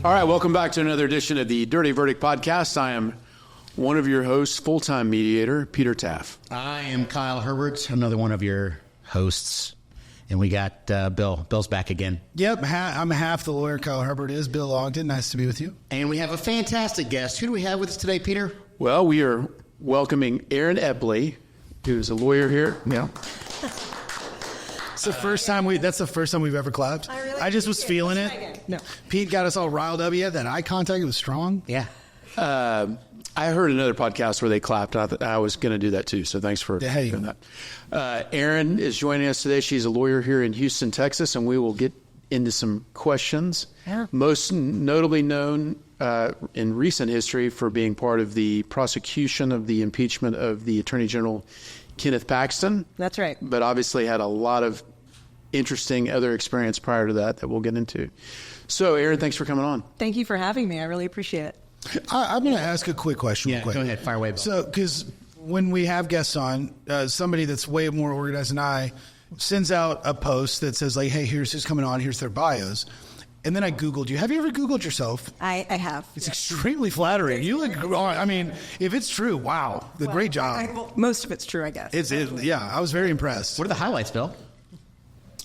All right, welcome back to another edition of the Dirty Verdict Podcast. I am one of your hosts, full-time mediator, Peter Taaffe. I am Kyle Herbert, another one of your hosts. And we got Bill. Bill's back again. Yep, I'm half the lawyer Kyle Herbert is. Bill Ogden, nice to be with you. And we have a fantastic guest. Who do we have with us today, Peter? Well, we are welcoming Erin Epley, who's a lawyer here. Yeah. That's the first time we've ever clapped. I just was feeling it. No. Pete got us all riled up. Yeah, that eye contact was strong. Yeah. I heard another podcast where they clapped. I was going to do that too, so thanks for doing that. Erin is joining us today. She's a lawyer here in Houston, Texas, and we will get into some questions. Yeah. Most notably known in recent history for being part of the prosecution of the impeachment of the Attorney General, Kenneth Paxton. That's right. But obviously had a lot of interesting other experience prior to that we'll get into. So, Erin, thanks for coming on. Thank you for having me. I really appreciate it. I'm going to ask a quick question. Yeah, go ahead. Fire away, Bill. So, because when we have guests on, somebody that's way more organized than I sends out a post that says, like, hey, here's who's coming on, here's their bios. And then I Googled you. Have you ever Googled yourself? I have. It's extremely flattering. You look, I mean, if it's true, wow. Great job. Most of it's true, I guess. Yeah, I was very impressed. What are the highlights, Bill?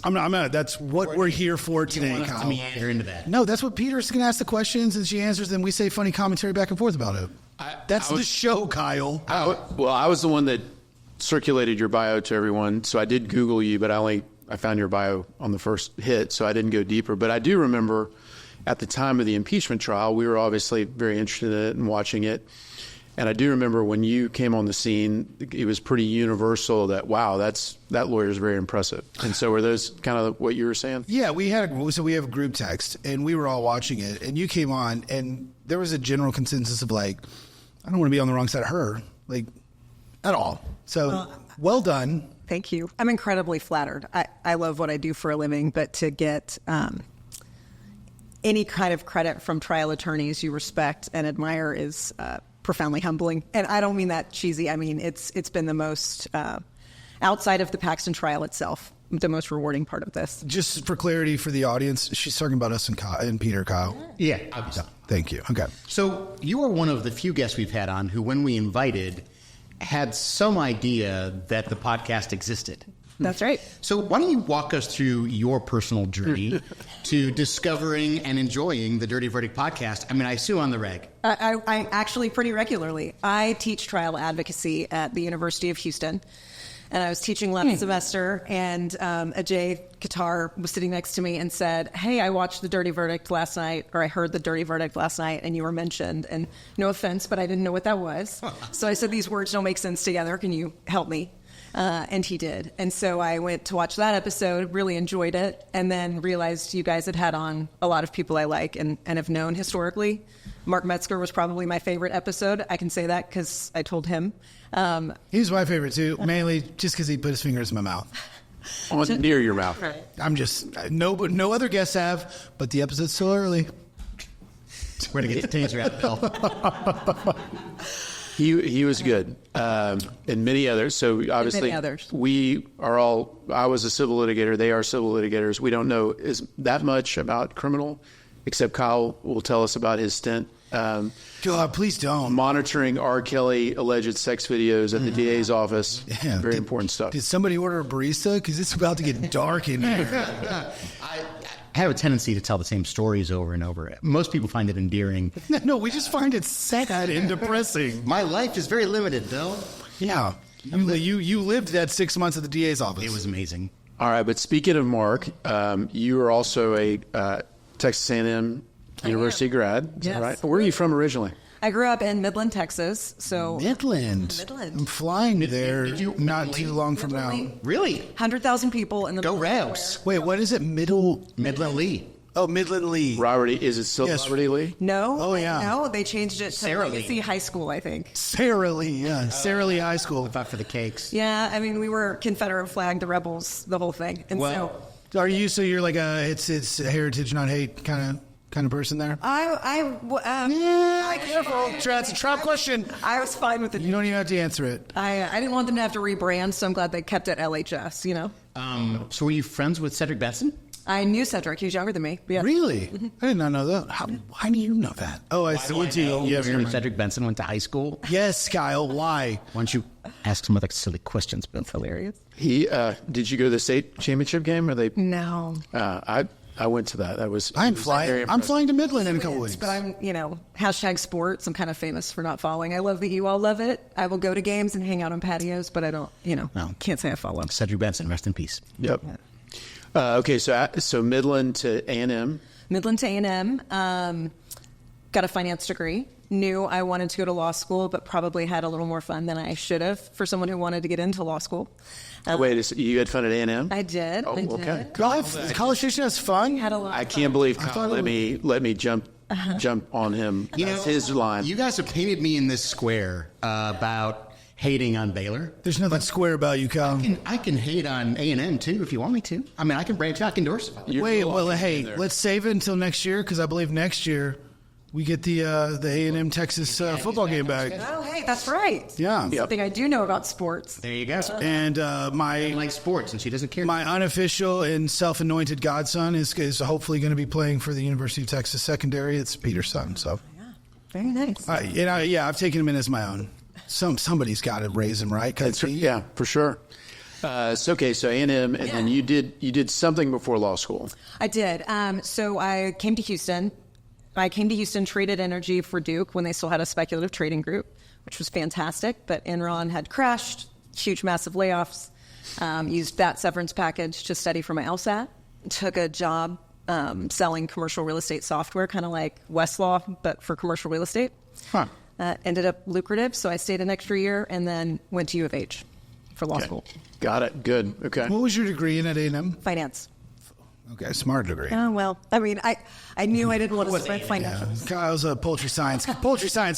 I'm not. That's what we're here for today, Kyle. Let me enter into that. No, that's what Peter's going to ask the questions, and she answers, and we say funny commentary back and forth about it. That's the show, Kyle. I was the one that circulated your bio to everyone, so I did Google you, but I found your bio on the first hit, so I didn't go deeper. But I do remember at the time of the impeachment trial, we were obviously very interested in it and watching it. And I do remember when you came on the scene, it was pretty universal that, wow, that lawyer is very impressive. And so were those kind of what you were saying? Yeah, we have a group text, and we were all watching it, and you came on, and there was a general consensus of, like, I don't want to be on the wrong side of her, like, at all. So, well done. Thank you. I'm incredibly flattered. I love what I do for a living, but to get any kind of credit from trial attorneys you respect and admire is profoundly humbling. And I don't mean that cheesy. I mean, it's been the most, outside of the Paxton trial itself, the most rewarding part of this. Just for clarity for the audience, she's talking about us and Peter, Kyle. Yeah. Thank you. Okay. So you are one of the few guests we've had on who, when we invited, had some idea that the podcast existed. That's right. So why don't you walk us through your personal journey to discovering and enjoying the Dirty Verdict podcast? I mean, I sue on the reg. I actually pretty regularly. I teach trial advocacy at the University of Houston. And I was teaching last semester, and Ajay Qatar was sitting next to me and said, hey, I watched the Dirty Verdict last night, or I heard the Dirty Verdict last night, and you were mentioned. And no offense, but I didn't know what that was. So I said, these words don't make sense together. Can you help me? And he did. And so I went to watch that episode, really enjoyed it, and then realized you guys had on a lot of people I like and have known historically. Mark Metzger was probably my favorite episode. I can say that because I told him. He was my favorite, too, mainly just because he put his fingers in my mouth. Near your mouth. Right. I'm just, no other guests have, but the episode's still early. We're going to get the taser out, Bill. He was good, and many others. So obviously, many others. We are all. I was a civil litigator. They are civil litigators. We don't know that much about criminal, except Kyle will tell us about his stint. God, please don't. Monitoring R. Kelly alleged sex videos at the DA's office. Yeah, very important stuff. Did somebody order a barista? Because it's about to get dark in here. I have a tendency to tell the same stories over and over. Most people find it endearing. No, we just find it sad and depressing. My life is very limited, Bill. Yeah. You lived that 6 months at the DA's office. It was amazing. All right, but speaking of Mark, you are also a Texas A&M University grad. Yes. Right? Where are you from originally? I grew up in Midland, Texas. So Midland. I'm flying there not too long from now. Really? 100,000 people in the Go Rebs. Wait, what is it? Midland Lee. Oh, Midland Lee. Robert E. Is it still Robert E. Lee? No. Oh, yeah. No, they changed it to Sarah Legacy Lee. High School, I think. Sarah Lee, yeah. Sarah Lee High School. About for the cakes. Yeah, I mean, we were Confederate flag, the rebels, the whole thing. And so you're like it's a heritage, not hate kind of person there? Careful. That's a trap question. I was fine with it. You don't even have to answer it. I didn't want them to have to rebrand, so I'm glad they kept it LHS, you know? So were you friends with Cedric Benson? I knew Cedric. He was younger than me. Yeah. Really? I did not know that. Why do you know that? Oh, I went to you. Yeah, Cedric Benson went to high school. Yes, Kyle. Why? Why don't you ask some other silly questions? That's hilarious. He did you go to the state championship game? Or they? No. I went to that. That was. I'm flying to Midland in a couple weeks. But I'm, hashtag sports. I'm kind of famous for not following. I love that you all love it. I will go to games and hang out on patios, but I don't, can't say I follow. Cedric Benson, rest in peace. Yep. Okay, so Midland to A&M. Midland to A&M. Got a finance degree. Knew I wanted to go to law school, but probably had a little more fun than I should have for someone who wanted to get into law school. Wait, you had fun at A&M? I did. Oh, I did. okay. College Station has fun. Had a lot. I can't believe Kyle let me jump on him. That's his line. You guys have painted me in this square about hating on Baylor. There's nothing square about you, Kyle. I can hate on A&M too if you want me to. I mean, I can branch out, I can endorse. Wait, well, hey, let's save it until next year because I believe next year we get the A&M Texas football game back. Oh, hey, that's right. Yeah. Something I do know about sports. There you go. And I like sports, and she doesn't care. my unofficial and self-anointed godson is hopefully going to be playing for the University of Texas secondary. It's Peter's son, so. Yeah, very nice. I've taken him in as my own. Somebody's got to raise him, right? Yeah, for sure. So A&M, and then you did something before law school. I did. So I came to Houston. Traded energy for Duke when they still had a speculative trading group, which was fantastic. But Enron had crashed, huge, massive layoffs. Used that severance package to study for my LSAT. Took a job selling commercial real estate software, kind of like Westlaw, but for commercial real estate. Huh. Ended up lucrative, so I stayed an extra year and then went to U of H for law school. Got it. Good. Okay. What was your degree in at A&M? Finance. Okay, smart degree. Oh, well, I mean, I knew I didn't want to spread financials. Kyle's a poultry science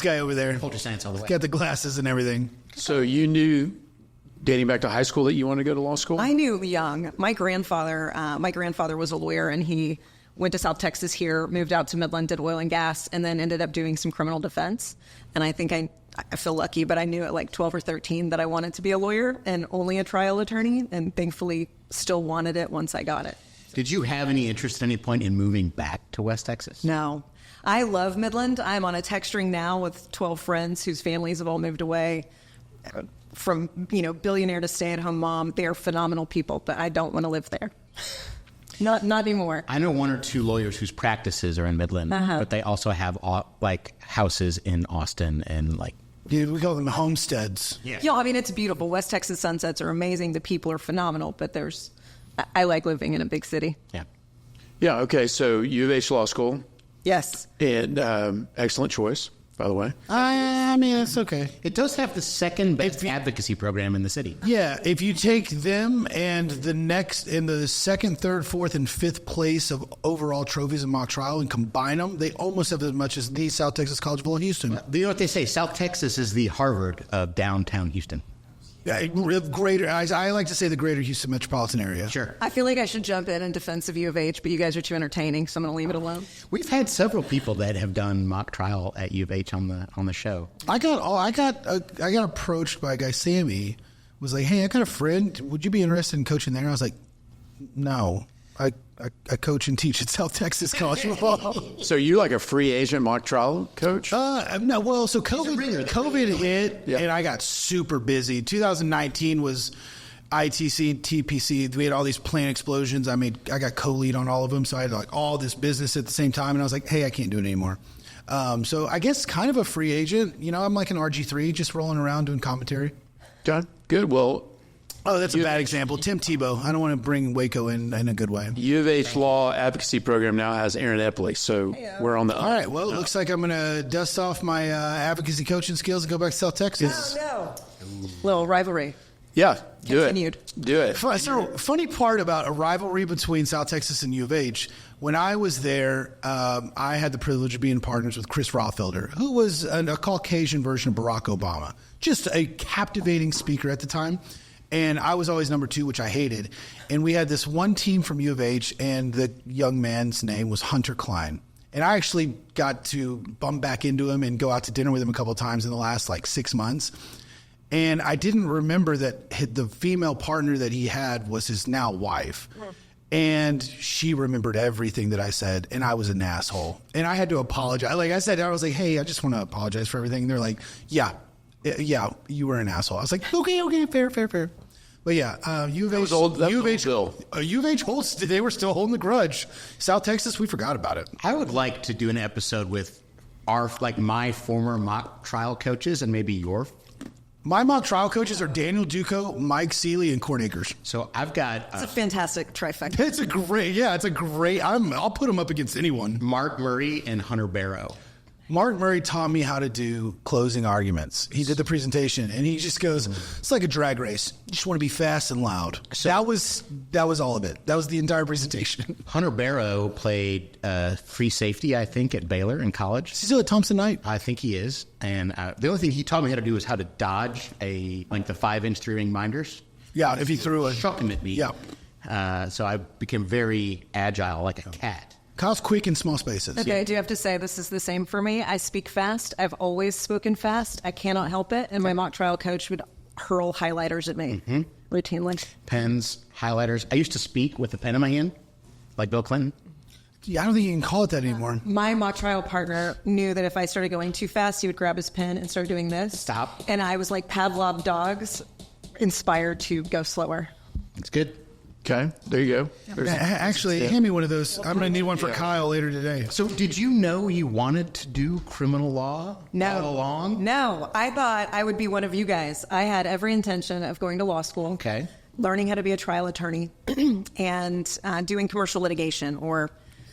guy over there. Poultry science all the way. Got the glasses and everything. So you knew, dating back to high school, that you wanted to go to law school? I knew young. My grandfather was a lawyer, and he went to South Texas here, moved out to Midland, did oil and gas, and then ended up doing some criminal defense. And I think I feel lucky, but I knew at like 12 or 13 that I wanted to be a lawyer and only a trial attorney, and thankfully still wanted it once I got it. Did you have any interest at any point in moving back to West Texas? No. I love Midland. I'm on a text string now with 12 friends whose families have all moved away. From, billionaire to stay-at-home mom. They are phenomenal people, but I don't want to live there. Not anymore. I know one or two lawyers whose practices are in Midland, but they also have houses in Austin and Dude, we call them homesteads. Yeah, I mean, it's beautiful. West Texas sunsets are amazing. The people are phenomenal, but I like living in a big city. Yeah. Yeah. Okay. So U of H Law School. Yes. And excellent choice, by the way. I mean, it's okay. It does have the second best advocacy program in the city. Yeah, if you take them and the second, third, fourth, and fifth place of overall trophies in mock trial and combine them, they almost have as much as the South Texas College of Law Houston. You know what they say? South Texas is the Harvard of downtown Houston. Yeah, greater. I like to say the greater Houston metropolitan area. Sure. I feel like I should jump in defense of U of H, but you guys are too entertaining, so I'm going to leave it alone. We've had several people that have done mock trial at U of H on the show. I got approached by a guy, Sammy, was like, "Hey, I got a friend. Would you be interested in coaching there?" I was like, "No, I coach and teach at South Texas College of Law." So you like a free agent mock trial coach? No. Well, so COVID hit, and I got super busy. 2019 was ITC, TPC. We had all these plant explosions. I got co-lead on all of them, so I had all this business at the same time, and I was like, "Hey, I can't do it anymore." So I guess kind of a free agent. I'm like an RG3, just rolling around doing commentary. John, good. Well. Oh, that's a bad example. Tim Tebow. I don't want to bring Waco in a good way. U of H Law Advocacy Program now has Erin Epley, so we're on the up. All right, well, it looks like I'm going to dust off my advocacy coaching skills and go back to South Texas. Oh, no. Little rivalry. Yeah, do Continued. it. Do it. So, funny part about a rivalry between South Texas and U of H, when I was there, I had the privilege of being partners with Chris Rotfelder, who was a Caucasian version of Barack Obama. Just a captivating speaker at the time. And I was always number 2, which I hated. And we had this one team from U of H, and the young man's name was Hunter Klein. And I actually got to bump back into him and go out to dinner with him a couple of times in the last 6 months. And I didn't remember that the female partner that he had was his now wife. And she remembered everything that I said, and I was an asshole. And I had to apologize. Like I said, I was like, hey, I just want to apologize for everything. And they're like, yeah, you were an asshole. I was like, okay, fair. But yeah, U of H, U of H holds, they were still holding the grudge. South Texas, we forgot about it. I would like to do an episode with my former mock trial coaches and maybe your. My mock trial coaches are Daniel Duco, Mike Seeley, and Court Akers. So I've got... It's a fantastic trifecta. It's a great... I'll put them up against anyone. Mark Murray and Hunter Barrow. Mark Murray taught me how to do closing arguments. He did the presentation, and he just goes, it's like a drag race. You just want to be fast and loud. So that was all of it. That was the entire presentation. Hunter Barrow played free safety, I think, at Baylor in college. Is he still at Thompson Knight? I think he is. And the only thing he taught me how to do is how to dodge the 5-inch 3-ring minders. Yeah, if he threw a... Chuck him at me. Yeah. So I became very agile, like a cat. Kyle's quick in small spaces. Okay, I do have to say this is the same for me. I speak fast. I've always spoken fast. I cannot help it. And my mock trial coach would hurl highlighters at me routinely. Pens, highlighters. I used to speak with a pen in my hand, like Bill Clinton. Yeah, I don't think you can call it that anymore. My mock trial partner knew that if I started going too fast, he would grab his pen and start doing this. Stop. And I was like Pavlov dogs, inspired to go slower. It's good. Okay, there you go. Actually, hand me one of those. I'm going to need one for Kyle later today. So did you know you wanted to do criminal law all along? No, I thought I would be one of you guys. I had every intention of going to law school, learning how to be a trial attorney, and doing commercial litigation, or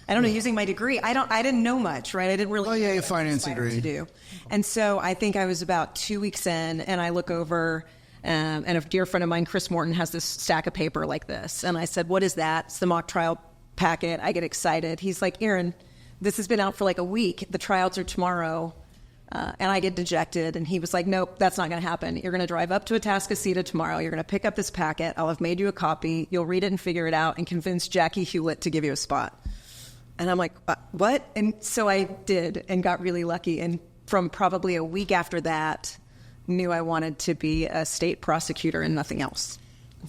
I don't know, using my degree. I didn't know much, right? I didn't really. A finance degree to do. And so I think I was about 2 weeks in, and I look over. And a dear friend of mine, Chris Morton, has this stack of paper like this. And I said, what is that? It's the mock trial packet. I get excited. He's like, Erin, this has been out for like a week. The trials are tomorrow. And I get dejected. And he was like, nope, that's not going to happen. You're going to drive up to Atascocita tomorrow. You're going to pick up this packet. I'll have made you a copy. You'll read it and figure it out and convince Jackie Hewlett to give you a spot. And I'm like, what? And so I did and got really lucky. And from probably a week after that, knew I wanted to be a state prosecutor and nothing else.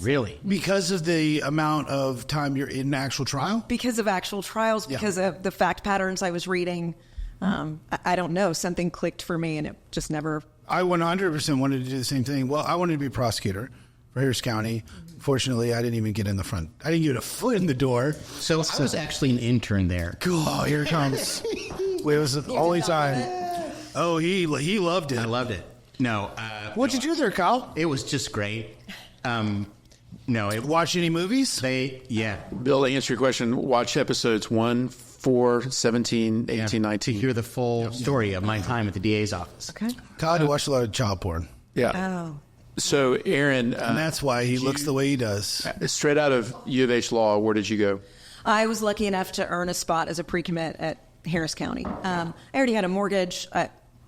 Really? Because of the amount of time you're in actual trial? Because of actual trials, because of the fact patterns I was reading. I don't know. Something clicked for me, and it just never... I 100% wanted to do the same thing. Well, I wanted to be a prosecutor for Harris County. Fortunately, I didn't even get in the front. I didn't get a foot in the door. So I was actually an intern there. Oh, here it comes. It was the only time. Oh, he loved it. I loved it. No. What'd you do there, Kyle? It was just great. Watch any movies? Bill, to answer your question, watch episodes 1, 4, 17, 18, 19. To hear the full story of my time at the DA's office. Okay. Kyle watched a lot of child porn. Yeah. Oh. So, Erin... and that's why he looks the way he does. Straight out of U of H Law, where did you go? I was lucky enough to earn a spot as a pre-commit at Harris County. I already had a mortgage.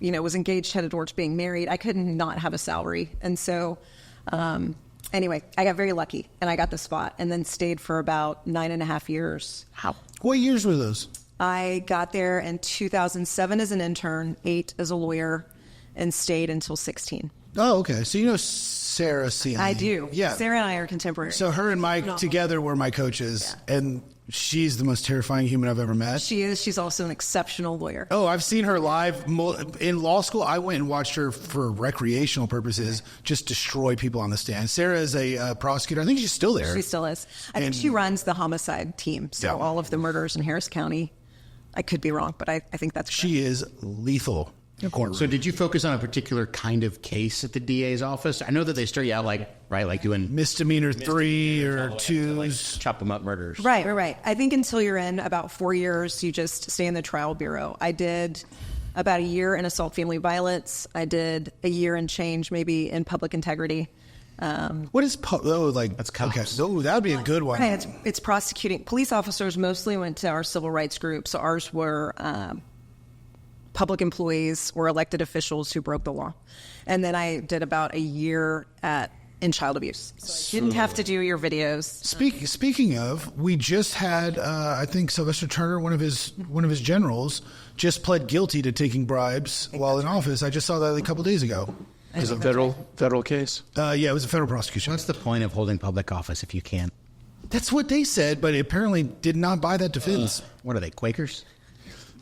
Was engaged, headed towards being married. I couldn't not have a salary. And so, anyway, I got very lucky, and I got the spot, and then stayed for about 9.5 years. How? What years were those? I got there in 2007 as an intern, 8 as a lawyer, and stayed until 16. Oh, okay. So you know Sarah Ciani. I do. Yeah. Sarah and I are contemporaries. So her and Mike together were my coaches, and she's the most terrifying human I've ever met. She is. She's also an exceptional lawyer. Oh, I've seen her live. In law school, I went and watched her for recreational purposes, just destroy people on the stand. Sarah is a prosecutor. I think she's still there. She still is. I think she runs the homicide team. So all of the murders in Harris County, I could be wrong, but I think that's correct. She is lethal. So did you focus on a particular kind of case at the DA's office? I know that they start you out like doing misdemeanor 3 or 2s. Like chop them up murders. Right. I think until you're in about 4 years, you just stay in the trial bureau. I did about a year in assault family violence. I did a year and change maybe in public integrity. What is that's cops. Okay. Oh, that would be a good one. Right, it's prosecuting. Police officers mostly went to our civil rights group, so ours were public employees or elected officials who broke the law. And then I did about a year in child abuse. So I didn't have to do your videos. Speaking of, we just had I think Sylvester Turner, one of his generals, just pled guilty to taking bribes while in office. I just saw that a couple days ago. Is it a federal case? Yeah, it was a federal prosecution. What's the point of holding public office if you can't That's what they said, but apparently did not buy that defense. What are they, Quakers?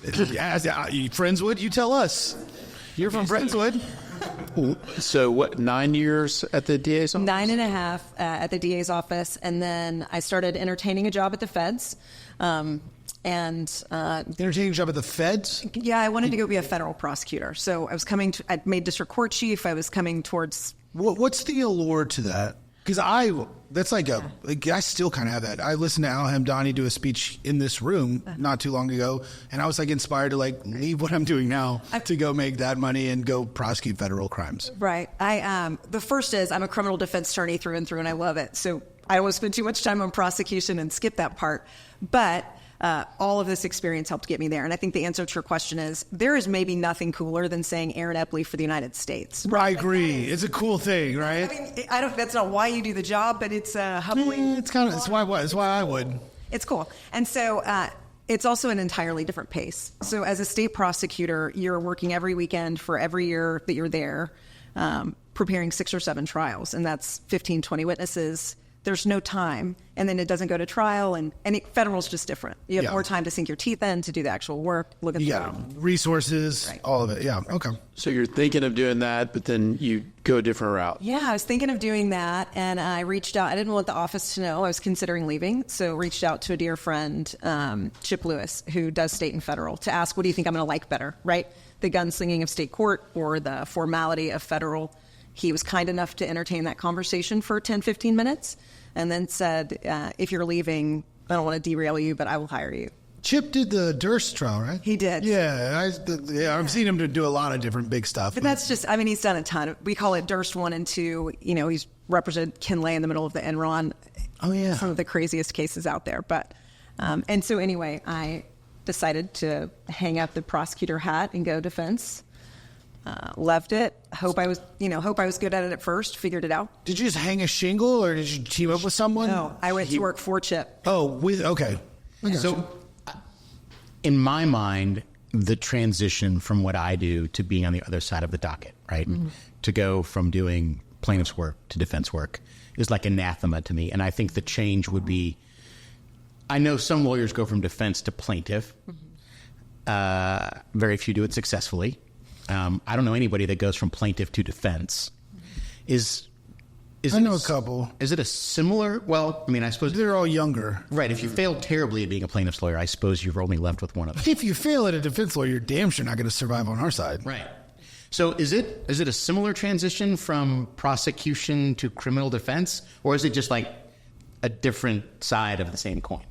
Friendswood, you tell us. You're from Friendswood. So what, 9 years at the DA's office? 9.5 at the DA's office. And then I started entertaining a job at the feds. Entertaining job at the feds? Yeah, I wanted to go be a federal prosecutor. So I'd made district court chief. I was coming towards... What's the allure to that? Because I still kind of have that. I listened to Al Hamdani do a speech in this room not too long ago, and I was like inspired to like leave what I'm doing now to go make that money and go prosecute federal crimes. Right. The first is I'm a criminal defense attorney through and through, and I love it. So I don't want to spend too much time on prosecution and skip that part. But all of this experience helped get me there. And I think the answer to your question is there is maybe nothing cooler than saying Erin Epley for the United States. I agree. It's a cool thing, right? I mean, that's not why you do the job, but it's humbling. It's why I would. It's cool. And so it's also an entirely different pace. So as a state prosecutor, you're working every weekend for every year that you're there, preparing 6 or 7 trials. And that's 15, 20 witnesses. There's no time, and then it doesn't go to trial, and federal's just different. You have more time to sink your teeth in, to do the actual work, look at the resources, right. All of it. Yeah, okay. So you're thinking of doing that, but then you go a different route. Yeah, I was thinking of doing that, and I reached out. I didn't want the office to know I was considering leaving, so reached out to a dear friend, Chip Lewis, who does state and federal, to ask, what do you think I'm going to like better, right? The gunslinging of state court or the formality of federal? He was kind enough to entertain that conversation for 10, 15 minutes. And then said, if you're leaving, I don't want to derail you, but I will hire you. Chip did the Durst trial, right? He did. Yeah, I've seen him do a lot of different big stuff. But that's just, he's done a ton. We call it Durst 1 and 2. He's represented Ken Lay in the middle of the Enron. Oh, yeah. Some of the craziest cases out there. But, and so anyway, I decided to hang up the prosecutor hat and go defense. Loved it. Hope I was good at it at first. Figured it out. Did you just hang a shingle, or did you team up with someone? No, I went to work for Chip. Oh, okay. So, in my mind, the transition from what I do to being on the other side of the docket, right, to go from doing plaintiff's work to defense work is like anathema to me. And I think the change would be, I know some lawyers go from defense to plaintiff. Very few do it successfully. I don't know anybody that goes from plaintiff to defense. I know a couple. Is it a similar? Well, I suppose they're all younger. Right. If you failed terribly at being a plaintiff's lawyer, I suppose you're only left with one of them. If you fail at a defense lawyer, you're damn sure not going to survive on our side. Right. So is it a similar transition from prosecution to criminal defense, or is it just like a different side of the same coin?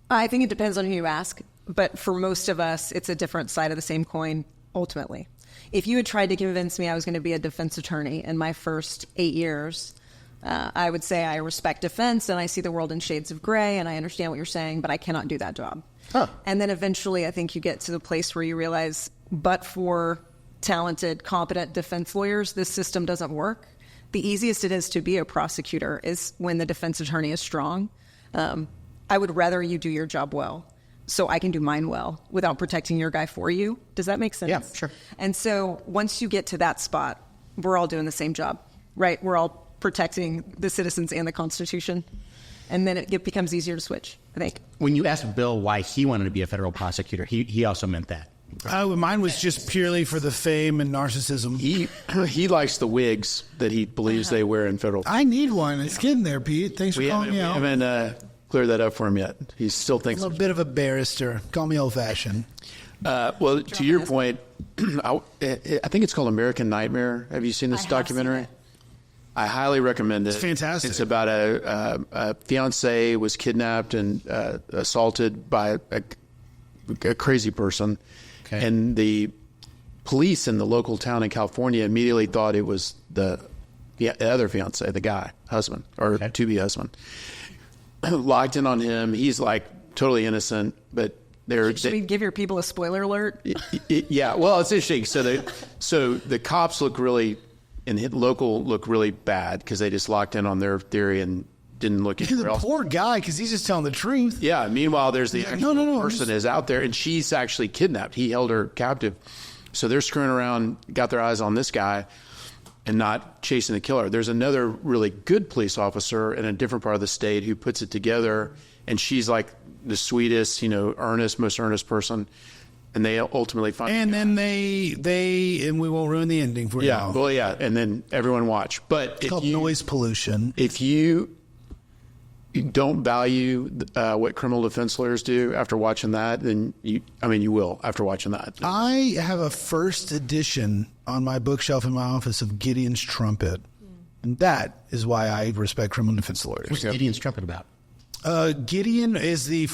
I think it depends on who you ask, but for most of us, it's a different side of the same coin. Ultimately, if you had tried to convince me I was going to be a defense attorney in my first 8 years, I would say I respect defense and I see the world in shades of gray and I understand what you're saying, but I cannot do that job. Huh. And then eventually I think you get to the place where you realize, but for talented, competent defense lawyers, this system doesn't work. The easiest it is to be a prosecutor is when the defense attorney is strong. I would rather you do your job well, so I can do mine well without protecting your guy for you. Does that make sense? Yeah, sure. And so once you get to that spot, we're all doing the same job, right? We're all protecting the citizens and the Constitution. And then it becomes easier to switch, I think. When you asked Bill why he wanted to be a federal prosecutor, he also meant that. Mine was just purely for the fame and narcissism. He likes the wigs that he believes they wear in federal. I need one. It's getting there, Pete. Thanks for calling me out. We haven't cleared that up for him yet. He still thinks a little bit of a barrister. Call me old-fashioned. Well, to your point, I think it's called American Nightmare. Have you seen this documentary? Seen it. I highly recommend it. It's fantastic. It's about a fiancé was kidnapped and assaulted by a crazy person. Okay. And the police in the local town in California immediately thought it was the other fiancé, the guy, husband, or to-be husband. Locked in on him. He's like totally innocent, but should we give your people a spoiler alert? Yeah. Well, it's interesting. So the cops look really, and local look really bad because they just locked in on their theory and didn't look at the poor guy because he's just telling the truth. Yeah. Meanwhile, there's the actual person is out there, and she's actually kidnapped. He held her captive. So they're screwing around, got their eyes on this guy. and not chasing the killer. There's another really good police officer in a different part of the state who puts it together, and she's like the sweetest, most earnest person. And they ultimately find. And then and we won't ruin the ending for you. Yeah, well, yeah, and then everyone watch. But it's called noise pollution. If you don't value what criminal defense lawyers do after watching that, then you will after watching that. I have a first edition on my bookshelf in my office of Gideon's Trumpet, and that is why I respect criminal defense lawyers. What's Gideon's Trumpet about? Gideon he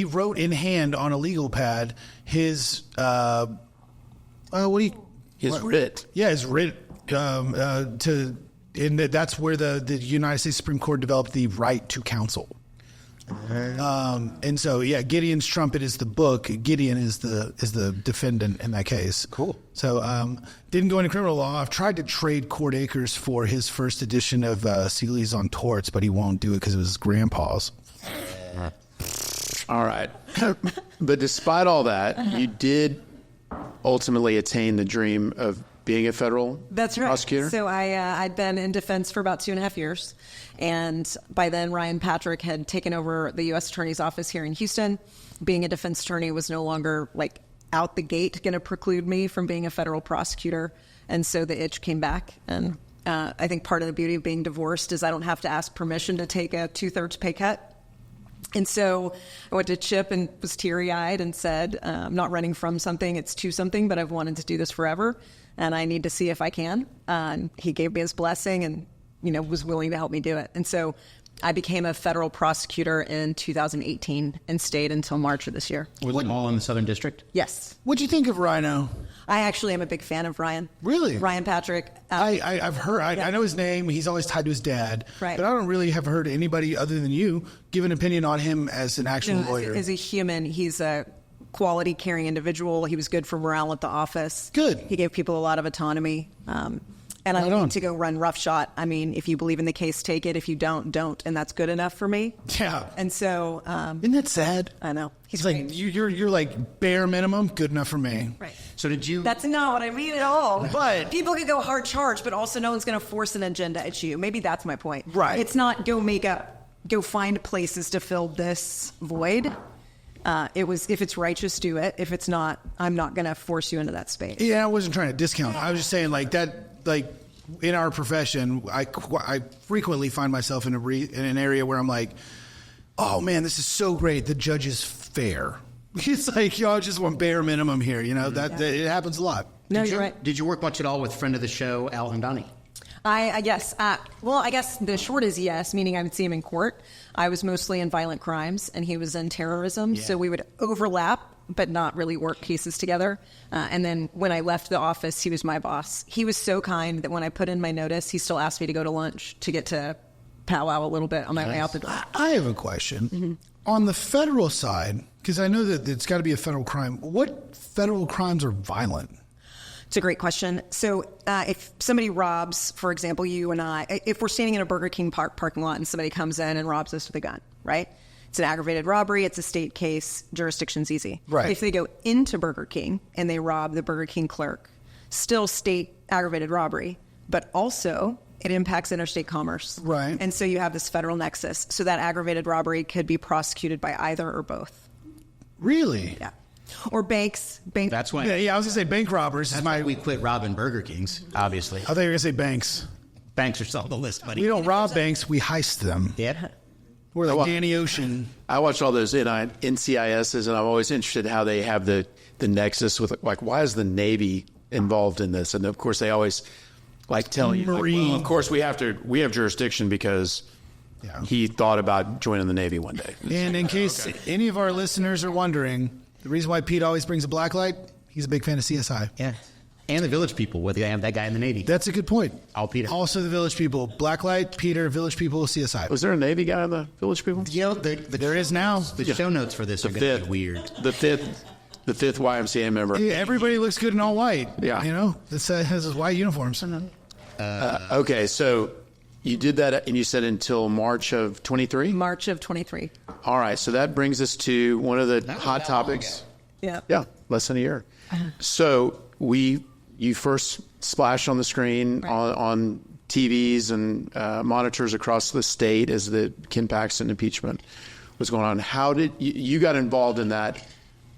wrote in hand on a legal pad his writ. Yeah, his writ and that's where the United States Supreme Court developed the right to counsel. And so, yeah, Gideon's Trumpet is the book. Gideon is the defendant in that case. Cool. So, didn't go into criminal law. I've tried to trade Court Acres for his first edition of Seeley's on Torts, but he won't do it because it was his grandpa's. All right. But despite all that, you did ultimately attain the dream of being a federal prosecutor? So I'd been in defense for about 2.5 years. And by then, Ryan Patrick had taken over the U.S. Attorney's Office here in Houston. Being a defense attorney was no longer out the gate going to preclude me from being a federal prosecutor. And so the itch came back. And I think part of the beauty of being divorced is I don't have to ask permission to take a 2/3 pay cut. And so I went to Chip and was teary-eyed and said, I'm not running from something, it's to something, but I've wanted to do this forever, and I need to see if I can. And he gave me his blessing and, was willing to help me do it. And so I became a federal prosecutor in 2018 and stayed until March of this year. Was it all in the Southern District? Yes. What'd you think of Rhino? I actually am a big fan of Ryan. Really? Ryan Patrick. I've heard, I know his name. He's always tied to his dad. Right. But I don't really have heard anybody other than you give an opinion on him as an actual lawyer. As a human, he's a quality, caring individual. He was good for morale at the office. Good. He gave people a lot of autonomy. And I don't need to go run roughshod. I mean, if you believe in the case, take it. If you don't. And that's good enough for me. Yeah. And so... isn't that sad? I know. He's like, you're like bare minimum, good enough for me. Right. So did you... That's not what I mean at all. But... People can go hard charge, but also no one's going to force an agenda at you. Maybe that's my point. Right. It's not go find places to fill this void. It was, if it's righteous, do it. If it's not, I'm not going to force you into that space. Yeah, I wasn't trying to discount. I was just saying in our profession, I frequently find myself in an area where I'm like, oh man, this is so great. The judge is fair. It's like, I just want bare minimum here. That it happens a lot. No, you're right. Did you work much at all with friend of the show, Al Hamdani? Yes. Well, I guess the short is yes, meaning I would see him in court. I was mostly in violent crimes, and he was in terrorism. Yeah. So we would overlap, but not really work cases together. And then when I left the office, he was my boss. He was so kind that when I put in my notice, he still asked me to go to lunch to get to powwow a little bit on my way out the door. I have a question. Mm-hmm. On the federal side, because I know that it's got to be a federal crime, what federal crimes are violent? It's a great question. So if somebody robs, for example, you and I, if we're standing in a Burger King parking lot and somebody comes in and robs us with a gun, right? It's an aggravated robbery. It's a state case. Jurisdiction's easy. Right. If they go into Burger King and they rob the Burger King clerk, still state aggravated robbery, but also it impacts interstate commerce. Right. And so you have this federal nexus. So that aggravated robbery could be prosecuted by either or both. Really? Yeah. Or banks. That's why. Yeah, I was going to say bank robbers. That's why we quit robbing Burger Kings, obviously. I thought you were going to say banks. Banks are still on the list, buddy. We don't rob banks, we heist them. Yeah. We're like Danny Ocean. I watched all those NCISs, and I'm always interested how they have the nexus with, why is the Navy involved in this? And, of course, they always tell you, well, of course, we have jurisdiction because he thought about joining the Navy one day. And in case any of our listeners are wondering, the reason why Pete always brings a black light, he's a big fan of CSI. Yeah. And the Village People, whether they have that guy in the Navy. That's a good point. Peter. Also the Village People. Blacklight, Peter, Village People, CSI. Was there a Navy guy in the Village People? There is now. The show notes for this are going to be weird. The fifth YMCA member. Yeah, everybody looks good in all white. Yeah. This has his white uniforms. Okay, so you did that, and you said until March of 23? March of 23. All right, so that brings us to one of the hot topics. Yeah. Yeah, less than a year. So you first splashed on the screen on TVs and monitors across the state as the Ken Paxton impeachment was going on. How did you got involved in that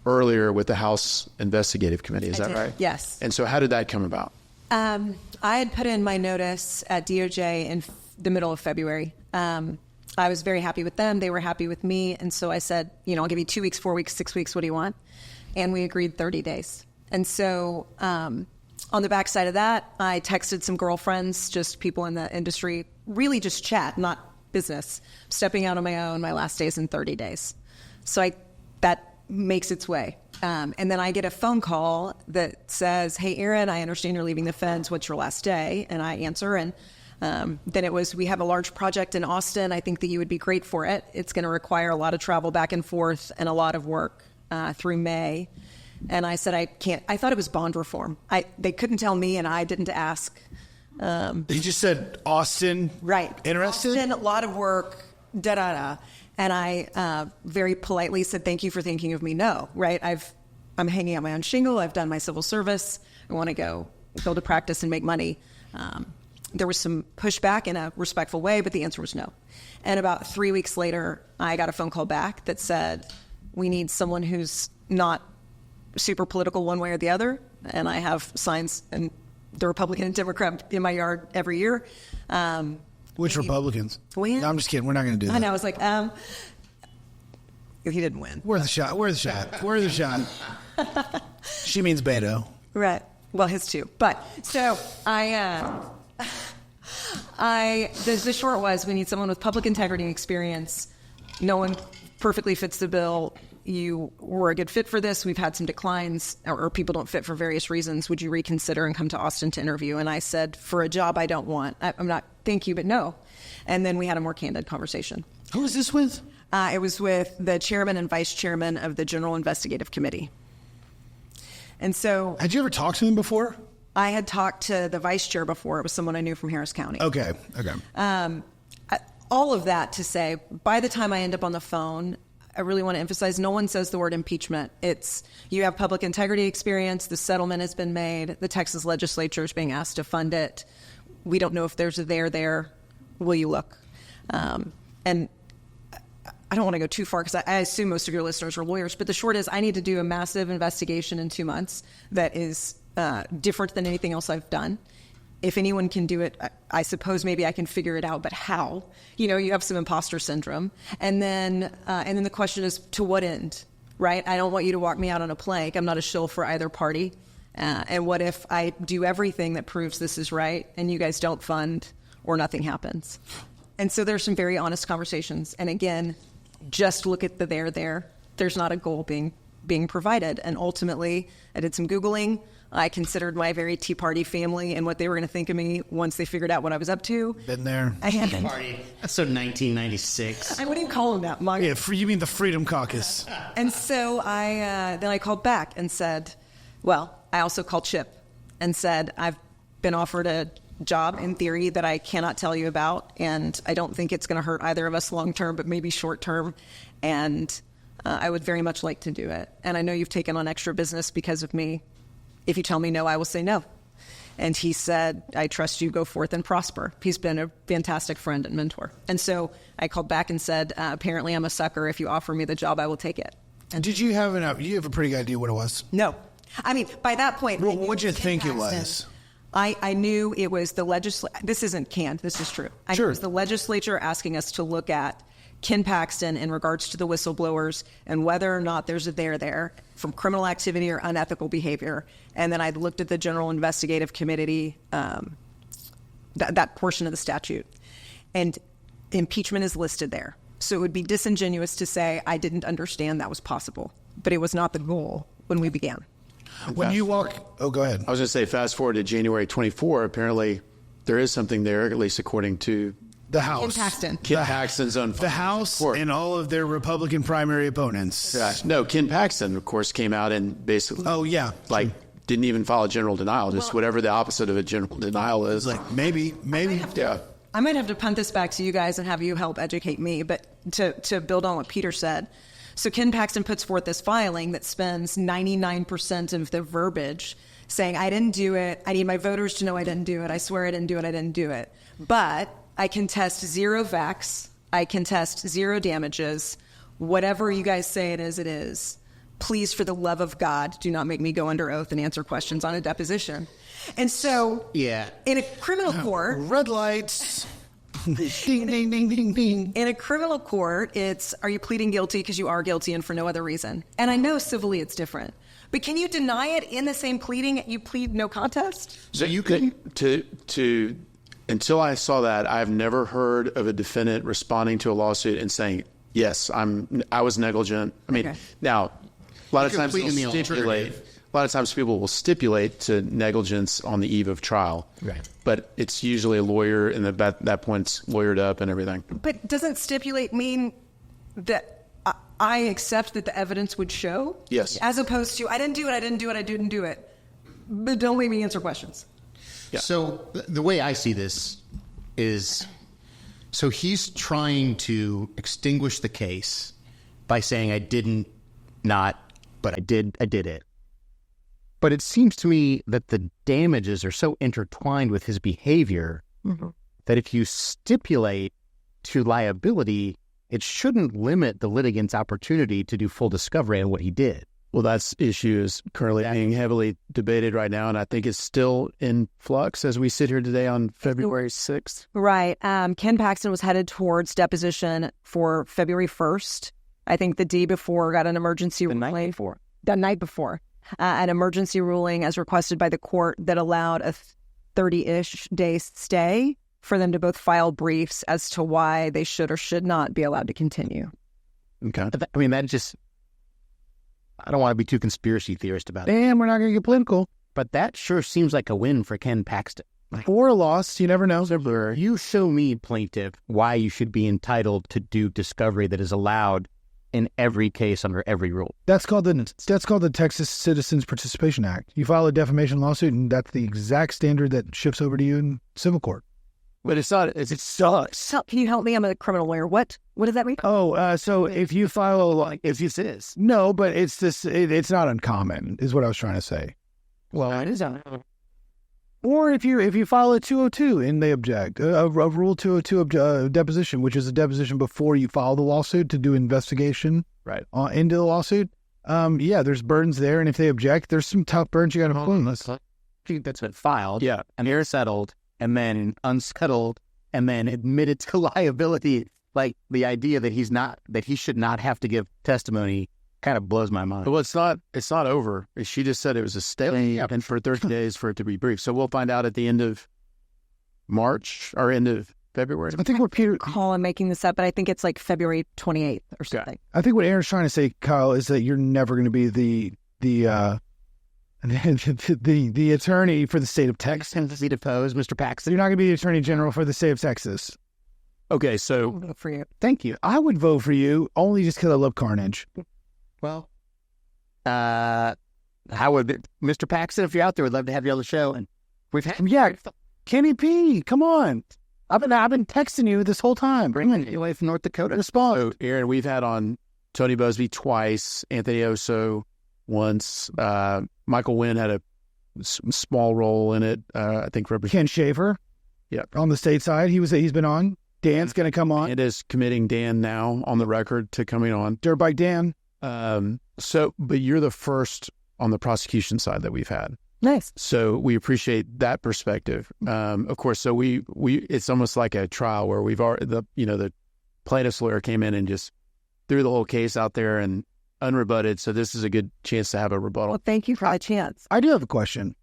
earlier with the House Investigative Committee? Is that right? Yes. And so how did that come about? I had put in my notice at DOJ in the middle of February. I was very happy with them. They were happy with me. And so I said, I'll give you 2 weeks, 4 weeks, 6 weeks. What do you want? And we agreed 30 days. And so on the backside of that, I texted some girlfriends, just people in the industry, really just chat, not business, stepping out on my own. My last day is in 30 days. So that makes its way. And then I get a phone call that says, hey, Erin, I understand you're leaving the feds. What's your last day? And I answer, and then it was, we have a large project in Austin. I think that you would be great for it. It's going to require a lot of travel back and forth and a lot of work through May. And I said, I can't. I thought it was bond reform. They couldn't tell me, and I didn't ask. He just said Austin. Right. Interested? Austin, a lot of work, da-da-da. And I very politely said, thank you for thinking of me. No, right? I'm hanging out my own shingle. I've done my civil service. I want to go build a practice and make money. There was some pushback in a respectful way, but the answer was no. And about 3 weeks later, I got a phone call back that said, we need someone who's not super political one way or the other. And I have signs and the Republican and Democrat in my yard every year. Which Republicans? Win? No, I'm just kidding. We're not going to do that. I know. I was like, he didn't win. Where's the shot? Where's the shot? Where's the shot? She means Beto. Right. Well, his too. But so the short was, we need someone with public integrity experience. No one perfectly fits the bill. You were a good fit for this. We've had some declines, or people don't fit for various reasons. Would you reconsider and come to Austin to interview? And I said, for a job I don't want. I'm not, thank you, but no. And then we had a more candid conversation. Who was this with? It was with the chairman and vice chairman of the General Investigative Committee. And so... Had you ever talked to him before? I had talked to the vice chair before. It was someone I knew from Harris County. Okay. All of that to say, by the time I end up on the phone, I really want to emphasize, no one says the word impeachment. It's, you have public integrity experience, the settlement has been made, the Texas legislature is being asked to fund it. We don't know if there's a there. Will you look? And I don't want to go too far because I assume most of your listeners are lawyers, but the short is, I need to do a massive investigation in 2 months that is different than anything else I've done. If anyone can do it, I suppose maybe I can figure it out, but how? You have some imposter syndrome. And then the question is, to what end, right? I don't want you to walk me out on a plank. I'm not a shill for either party. And what if I do everything that proves this is right and you guys don't fund or nothing happens? And so there's some very honest conversations. And again, just look at the there. There's not a goal being provided. And ultimately, I did some Googling. I considered my very Tea Party family and what they were going to think of me once they figured out what I was up to. Been there. Tea Party. That's so 1996. I wouldn't even call them that. Yeah, you mean the Freedom Caucus. And so then I called back and said, well, I also called Chip and said, I've been offered a job in theory that I cannot tell you about, and I don't think it's going to hurt either of us long term, but maybe short term. And I would very much like to do it. And I know you've taken on extra business because of me. If you tell me no, I will say no. And he said, I trust you, go forth and prosper. He's been a fantastic friend and mentor. And so I called back and said, apparently I'm a sucker. If you offer me the job, I will take it. And did you have you have a pretty good idea what it was? No. I mean, by that point... Well, what did you think it was? I knew it was the legislature. This isn't canned. This is true. I knew it was the legislature asking us to look at Ken Paxton in regards to the whistleblowers and whether or not there's a there from criminal activity or unethical behavior. And then I looked at the General Investigative Committee, that portion of the statute. And impeachment is listed there. So it would be disingenuous to say I didn't understand that was possible. But it was not the goal when we began. When you walk... Oh, go ahead. I was going to say, fast forward to January 24, apparently there is something there, at least according to... The House. Ken Paxton's own... The House and all of their Republican primary opponents. Yeah. No, Ken Paxton, of course, came out and basically... Oh, yeah. Didn't even follow general denial, just whatever the opposite of a general denial is. Maybe. Yeah. I might have to punt this back to you guys and have you help educate me, but to build on what Peter said. So Ken Paxton puts forth this filing that spends 99% of the verbiage saying, I didn't do it. I need my voters to know I didn't do it. I swear I didn't do it. I didn't do it. But I contest 0 facts. I contest 0 damages. Whatever you guys say it is, it is. Please, for the love of God, do not make me go under oath and answer questions on a deposition. And so, Yeah. in a criminal court, Red lights. Ding, ding, ding, ding, ding. in a criminal court, it's, are you pleading guilty because you are guilty and for no other reason? And I know civilly it's different. But can you deny it in the same pleading? You plead no contest? So you could To until I saw that, I've never heard of a defendant responding to a lawsuit and saying, yes, I was negligent. I mean, Okay. now, a lot of You times could plead in the they'll stipulate. alternative. A lot of times people will stipulate to negligence on the eve of trial. Right. But it's usually a lawyer, and at that point it's lawyered up and everything. But doesn't stipulate mean that I accept that the evidence would show? Yes. As opposed to, I didn't do it, I didn't do it, I didn't do it. But don't make me answer questions. Yeah. So the way I see this is, so he's trying to extinguish the case by saying I didn't not, but I did it. But it seems to me that the damages are so intertwined with his behavior that if you stipulate to liability, it shouldn't limit the litigant's opportunity to do full discovery on what he did. Well, that issue is currently being heavily debated right now, and I think it's still in flux as we sit here today on February 6th. Right. Ken Paxton was headed towards deposition for February 1st. I think the day before got an emergency ruling. The night before. An emergency ruling as requested by the court that allowed a 30-ish day stay for them to both file briefs as to why they should or should not be allowed to continue. Okay. I mean, that just, I don't want to be too conspiracy theorist about it, Damn, we're not going to get political. but that sure seems like a win for Ken Paxton. Or a loss, you never know. You show me, plaintiff, why you should be entitled to do discovery that is allowed in every case under every rule. That's called the Texas Citizens Participation Act. You file a defamation lawsuit, and that's the exact standard that shifts over to you in civil court. But it's not, it sucks. So, can you help me? I'm a criminal lawyer. What does that mean? Oh, so if you file If this is. no, but it's this. It's not uncommon, is what I was trying to say. Well, it is. Or if you file a 202 and they object, a Rule 202 deposition, which is a deposition before you file the lawsuit to do investigation Right. Into the lawsuit. Yeah, there's burdens there, and if they object, there's some tough burdens you got to pull. That's been filed. Yeah. And they're settled, and then unsettled, and then admitted to liability. Like the idea that he should not have to give testimony kind of blows my mind. Well, it's not over. She just said it was a stay and for 30 days for it to be brief. So we'll find out at the end of March or end of February. I think what Peter, I'm making this up, but I think it's like February 28th or something. I think what Aaron's trying to say, Kyle, is that you're never going to be the attorney for the state of Texas. Texas be deposed, Mr. Paxton. You're not going to be the attorney general for the state of Texas. Okay, so I'll vote for you. Thank you. I would vote for you only just because I love carnage. Well, how would Mr. Paxton, if you're out there, would love to have you on the show. And we've had Kenny P, come on. I've been texting you this whole time. bringing you away from North Dakota. So, Aaron, we've had on Tony Busby twice, Anthony Oso once. Michael Wynn had a small role in it. I think Ken Shaver, on the state side, he's been on. Dan's going to come on. It is committing Dan now on the record to coming on. Dirt Bike Dan. But you're the first on the prosecution side that we've had. Nice. So we appreciate that perspective. Of course, so we it's almost like a trial where we've already the plaintiff's lawyer came in and just threw the whole case out there and unrebutted. So this is a good chance to have a rebuttal. Well, thank you for the chance. I do have a question.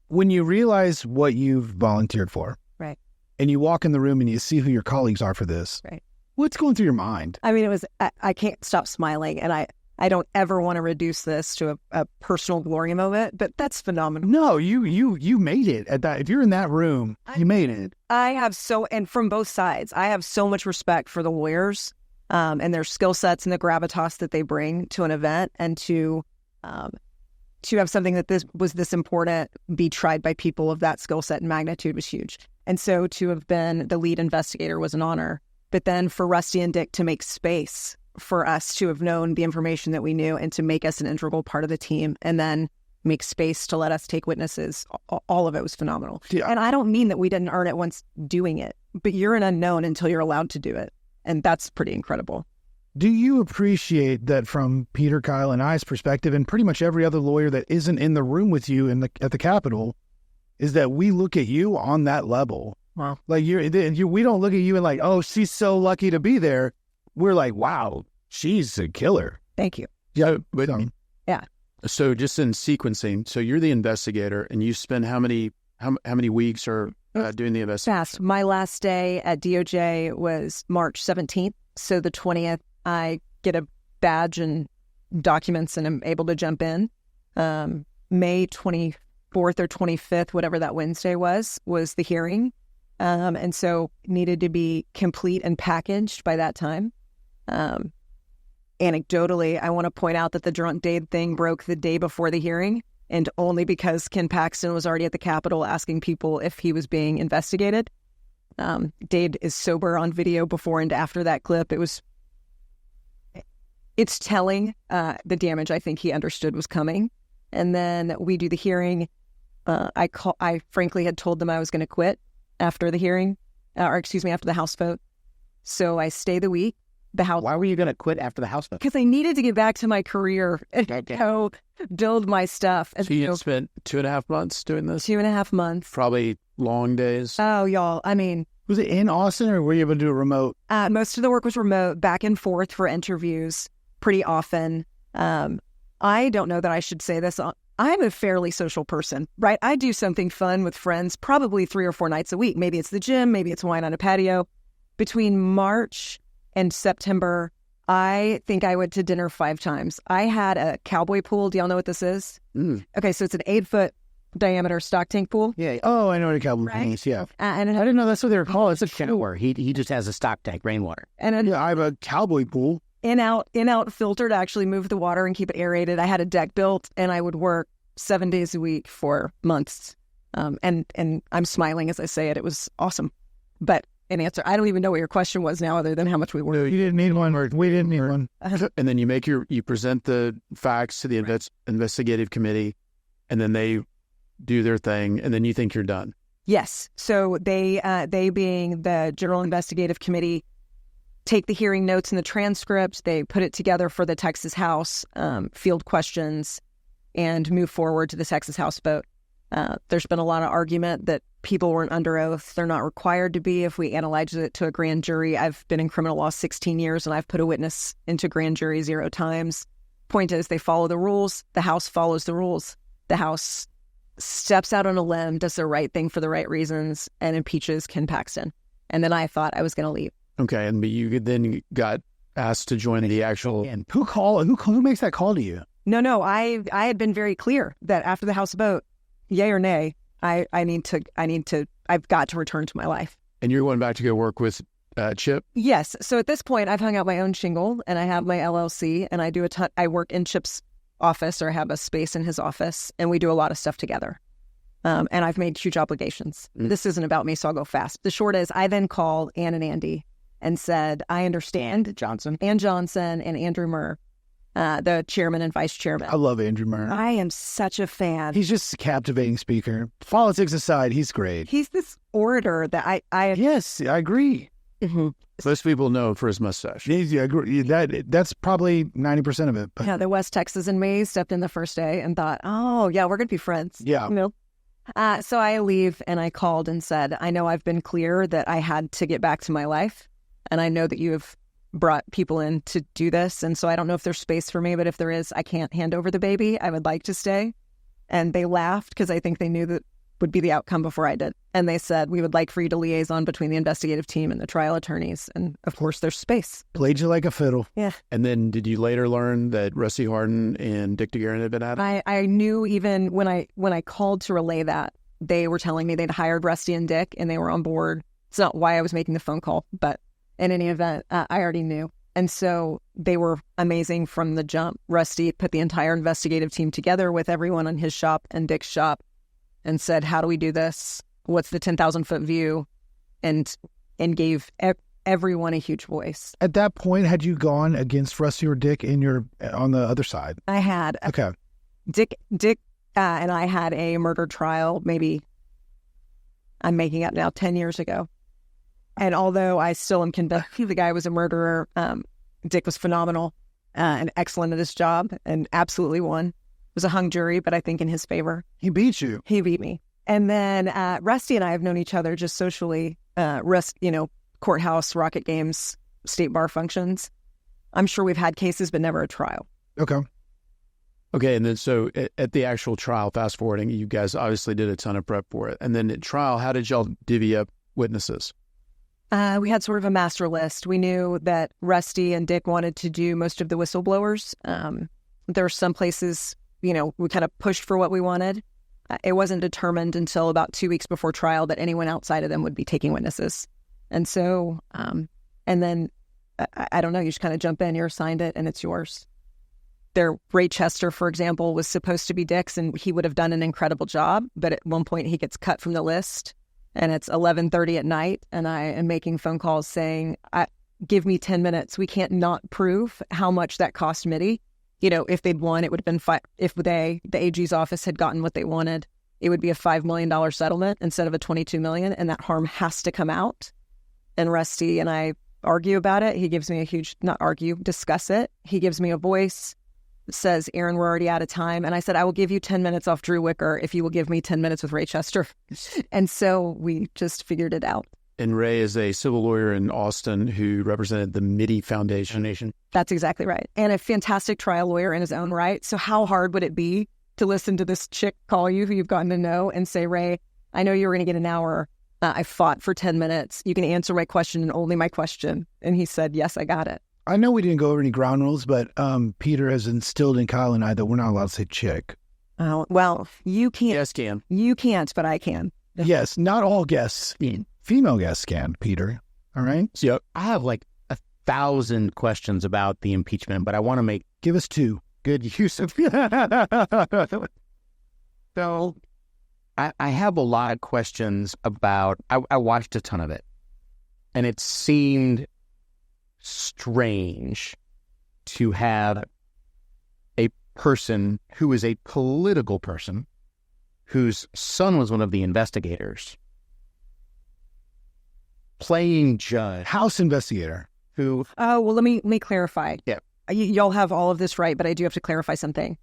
When you realize what you've volunteered for, Right. and you walk in the room and you see who your colleagues are for this, Right. what's going through your mind? I mean, I can't stop smiling, and I don't ever want to reduce this to a personal glory moment, but that's phenomenal. No, you made it at that. If you're in that room, you made it. I have and from both sides, I have so much respect for the lawyers and their skill sets and the gravitas that they bring to an event, and to have something that was this important be tried by people of that skill set and magnitude was huge. And so to have been the lead investigator was an honor. But then for Rusty and Dick to make space for us to have known the information that we knew and to make us an integral part of the team, and then make space to let us take witnesses. All of it was phenomenal. Yeah. And I don't mean that we didn't earn it once doing it, but you're an unknown until you're allowed to do it. And that's pretty incredible. Do you appreciate that from Peter, Kyle, and I's perspective, and pretty much every other lawyer that isn't in the room with you at the Capitol, is that we look at you on that level? Wow. Like we don't look at you and like, oh, she's so lucky to be there. We're like, wow, she's a killer. Thank you. Yeah, but Yeah. So just in sequencing, so you're the investigator, and you spend how many weeks are doing the investigation? Fast. My last day at DOJ was March 17th. So the 20th, I get a badge and documents and I'm able to jump in. May 24th or 25th, whatever that Wednesday was the hearing. And so needed to be complete and packaged by that time. Anecdotally, I want to point out that the drunk Dade thing broke the day before the hearing, and only because Ken Paxton was already at the Capitol asking people if he was being investigated. Dade is sober on video before and after that clip. It's telling the damage I think he understood was coming. And then we do the hearing. I frankly had told them I was going to quit after the hearing, after the House vote. So I stay the week. Why were you going to quit after the House vote? Because I needed to get back to my career and go build my stuff. And so you spent 2.5 months doing this? 2.5 months. Probably long days. Oh, y'all. I mean, was it in Austin or were you able to do it remote? Most of the work was remote, back and forth for interviews pretty often. I don't know that I should say this. I'm a fairly social person, right? I do something fun with friends probably 3 or 4 nights a week. Maybe it's the gym, maybe it's wine on a patio. Between March and September, I think I went to dinner 5 times. I had a cowboy pool. Do y'all know what this is? Okay, so it's an 8-foot diameter stock tank pool. Yeah. Oh, I know what a cowboy pool is. Yeah. And I didn't know that's what they were called. It's a shower. He just has a stock tank, rainwater. And I have a cowboy pool. In-out filter to actually move the water and keep it aerated. I had a deck built, and I would work 7 days a week for months. And I'm smiling as I say it. It was awesome. But an answer, I don't even know what your question was now, other than how much we worked. No, you didn't need one. We didn't need one. And then you present the facts to the investigative committee, and then they do their thing, and then you think you're done. Yes. So they being the General Investigative Committee, take the hearing notes and the transcript. They put it together for the Texas House, field questions, and move forward to the Texas House vote. There's been a lot of argument that people weren't under oath. They're not required to be if we analyze it to a grand jury. I've been in criminal law 16 years, and I've put a witness into grand jury 0 times. Point is, they follow the rules. The House follows the rules. The House steps out on a limb, does the right thing for the right reasons, and impeaches Ken Paxton. And then I thought I was going to leave. Okay, but you then got asked to join the actual... And who makes that call to you? No, I had been very clear that after the House vote, yay or nay, I've got to return to my life. And you're going back to go work with Chip? Yes. So at this point, I've hung out my own shingle, and I have my LLC, and I do I work in Chip's office, or I have a space in his office, and we do a lot of stuff together. And I've made huge obligations. This isn't about me, so I'll go fast. The short is, I then called Ann and Andy and said, I understand. Ann Johnson and Andrew Murr, the chairman and vice chairman. I love Andrew Murr. I am such a fan. He's just a captivating speaker. Politics aside, he's great. He's this orator that I Yes, I agree. Mm-hmm. Most people know him for his mustache. I agree. That's probably 90% of it. But. Yeah, the West Texas in me stepped in the first day and thought, oh, yeah, we're going to be friends. Yeah. You know? So I leave, and I called and said, I know I've been clear that I had to get back to my life, and I know that you have brought people in to do this, and so I don't know if there's space for me, but if there is, I can't hand over the baby. I would like to stay. And they laughed because I think they knew that would be the outcome before I did. And they said, we would like for you to liaison between the investigative team and the trial attorneys. And of course, there's space. Played you like a fiddle. Yeah. And then did you later learn that Rusty Hardin and Dick DeGuerin had been at it? I knew even when I called to relay that, they were telling me they'd hired Rusty and Dick, and they were on board. It's not why I was making the phone call, but in any event, I already knew. And so they were amazing from the jump. Rusty put the entire investigative team together with everyone on his shop and Dick's shop and said, how do we do this? What's the 10,000-foot view? And gave everyone a huge voice. At that point, had you gone against Rusty or Dick on the other side? I had. Okay. Dick And I had a murder trial, maybe I'm making up now, 10 years ago. And although I still am convinced the guy was a murderer, Dick was phenomenal and excellent at his job and absolutely won. It was a hung jury, but I think in his favor. He beat you. He beat me. And then Rusty and I have known each other just socially, courthouse, rocket games, state bar functions. I'm sure we've had cases, but never a trial. Okay. Okay, and then so at the actual trial, fast forwarding, you guys obviously did a ton of prep for it. And then at trial, how did y'all divvy up witnesses? We had sort of a master list. We knew that Rusty and Dick wanted to do most of the whistleblowers. There were some places, we kind of pushed for what we wanted. It wasn't determined until about 2 weeks before trial that anyone outside of them would be taking witnesses. And so, and then, I don't know, you just kind of jump in, you're assigned it, and it's yours. Ray Chester, for example, was supposed to be Dick's, and he would have done an incredible job. But at one point, he gets cut from the list, and it's 11:30 at night, and I am making phone calls saying, give me 10 minutes. We can't not prove how much that cost Mitty. If they'd won, it would have been if the AG's office had gotten what they wanted, it would be a $5 million settlement instead of a $22 million, and that harm has to come out. And Rusty and I argue about it. He gives me discuss it. He gives me a voice. Says, Erin, we're already out of time. And I said, I will give you 10 minutes off Drew Wicker if you will give me 10 minutes with Ray Chester. And so we just figured it out. And Ray is a civil lawyer in Austin who represented the Mitty Foundation. That's exactly right. And a fantastic trial lawyer in his own right. So how hard would it be to listen to this chick call you who you've gotten to know and say, Ray, I know you were going to get an hour. I fought for 10 minutes. You can answer my question and only my question. And he said, yes, I got it. I know we didn't go over any ground rules, but Peter has instilled in Kyle and I that we're not allowed to say chick. Oh, well, you can't. Yes, can. You can't, but I can. Yes, not all guests. Female guests can, Peter. All right? So I have like 1,000 questions about the impeachment, but I want to make Give us two. good use of So I have a lot of questions about, I watched a ton of it, and it seemed strange to have a person who is a political person whose son was one of the investigators playing judge. House investigator. Who? Oh, well, let me clarify. Yeah. Y'all have all of this right, but I do have to clarify something.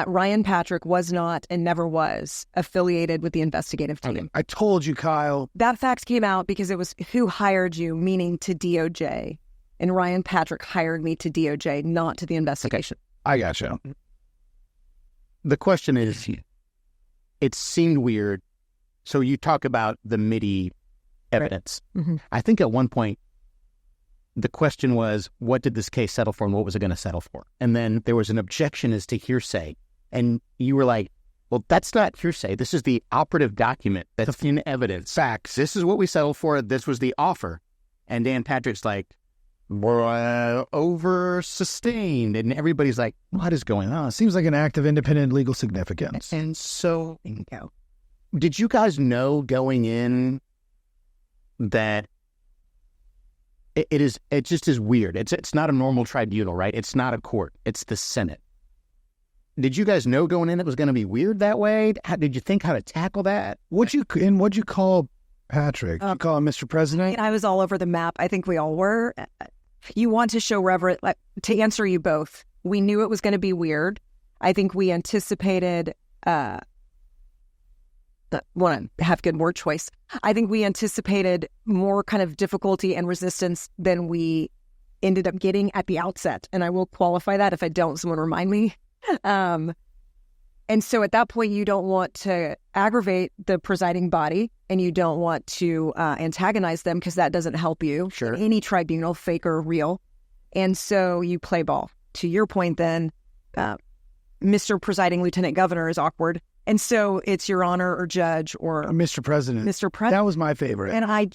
Ryan Patrick was not and never was affiliated with the investigative team. Okay. I told you, Kyle. That fact came out because it was who hired you, meaning to DOJ. And Ryan Patrick hired me to DOJ, not to the investigation. I got you. The question is, it seemed weird. So you talk about the Mitty evidence. Right. Mm-hmm. I think at one point, the question was, what did this case settle for and what was it going to settle for? And then there was an objection as to hearsay. And you were like, well, that's not hearsay. This is the operative document that's in evidence. Facts. This is what we settled for. This was the offer. And Dan Patrick's like, over-sustained. And everybody's like, what is going on? Seems like an act of independent legal significance. And so, did you guys know going in that it just is weird? It's not a normal tribunal, right? It's not a court. It's the Senate. Did you guys know going in it was going to be weird that way? Did you think how to tackle that? What'd you call Patrick? Did you call him Mr. President? I was all over the map. I think we all were. You want to show reverence, to answer you both. We knew it was going to be weird. I think we anticipated, want to have good word choice. I think we anticipated more kind of difficulty and resistance than we ended up getting at the outset. And I will qualify that. If I don't, someone remind me. And so at that point, you don't want to aggravate the presiding body and you don't want to antagonize them because that doesn't help you. Sure. Any tribunal, fake or real. And so you play ball. To your point then, Mr. Presiding Lieutenant Governor is awkward. And so it's Your Honor or Judge or Mr. President. Mr. President. That was my favorite. And I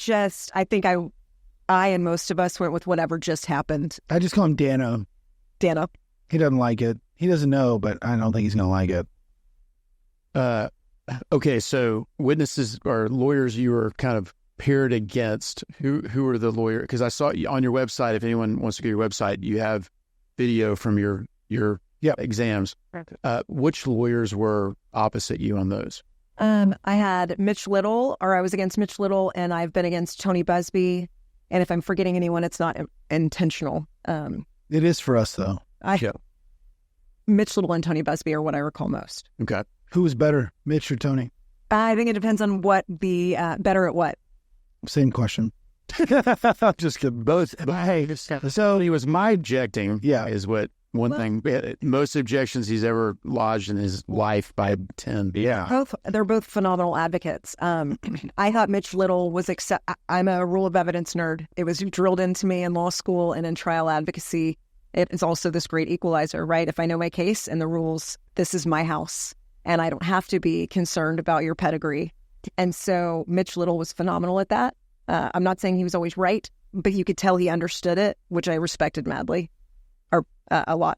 think I and most of us went with whatever just happened. I just call him Dano. Dano. He doesn't like it. He doesn't know, but I don't think he's going to like it. Okay, so witnesses or lawyers you were kind of paired against. Who are the lawyers? Because I saw on your website, if anyone wants to go to your website, you have video from your exams. Which lawyers were opposite you on those? I had Mitch Little, or I was against Mitch Little, and I've been against Tony Busby. And if I'm forgetting anyone, it's not intentional. It is for us, though. Mitch Little and Tony Busby are what I recall most. Okay. Who was better, Mitch or Tony? I think it depends on what the better at what. Same question. Just kidding. Both. Hey, so he was my objecting. Is what one thing. Most objections he's ever lodged in his life by 10. Yeah. They're both phenomenal advocates. I thought Mitch Little was I'm a rule of evidence nerd. It was drilled into me in law school and in trial advocacy. It is also this great equalizer, right? If I know my case and the rules, this is my house, and I don't have to be concerned about your pedigree. And so Mitch Little was phenomenal at that. I'm not saying he was always right, but you could tell he understood it, which I respected madly, or a lot.